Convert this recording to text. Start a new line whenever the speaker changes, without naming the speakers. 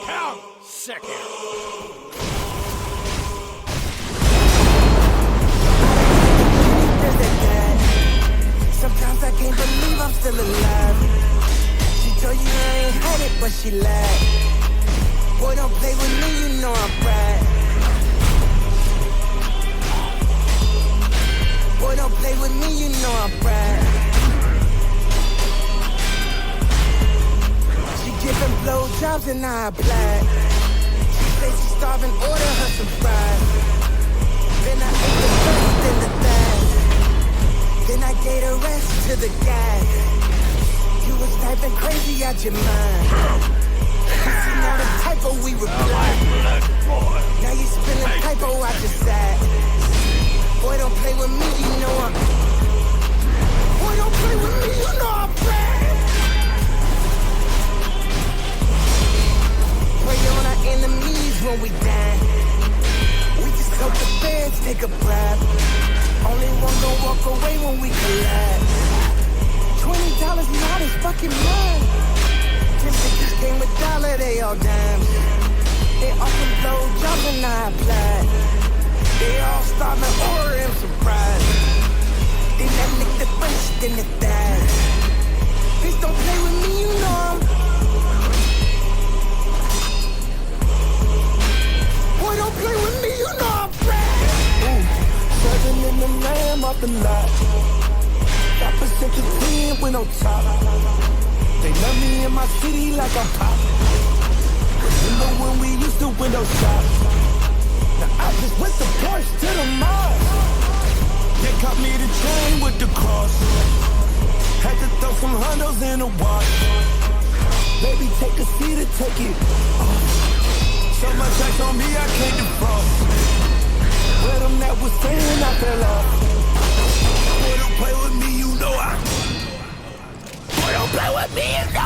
Count Sekiro.
Sometimes I can't believe I'm still alive. She told you I ain't had it, but she lied. Boy, don't play with me, you know I'm right. Boy, don't play with me, you know I'm right. She giving blowjobs and I applied. She say she's starving, order her some fries. Then I ate the first, then the thighs. Then I gave the rest to the guy. You was typing crazy out your mind. You seen all the typo we replied. Now you spilling typo out your side. Boy, don't play with me, you know I'm. Boy, don't play with me, you know I'm bad. Pray on our enemies when we die. We just hope the feds take a bribe. Only one gon' walk away when we collide. $20 not his fucking mine. 10 bitches came with dollar, they all dimes. They all can blow jobs and I applied. They all starving or am surprised. Then I lick the face, then the thighs. Bitch, don't play with me, you know I'm. Boy, don't play with me, you know I'm bad. Serving in the lamb off the lot. Got percent of 10 when on top. They love me in my city like I'm pop. Remember when we used to window shop? Now I just went the Porsche to the mall. They caught me the chain with the cross. Had to throw some hundos in the wash. Baby, take a seat and take it off. So much ice on me, I can't defrost. Where them that was saying I fell off. Boy, don't play with me, you know I. Boy, don't play with me, you know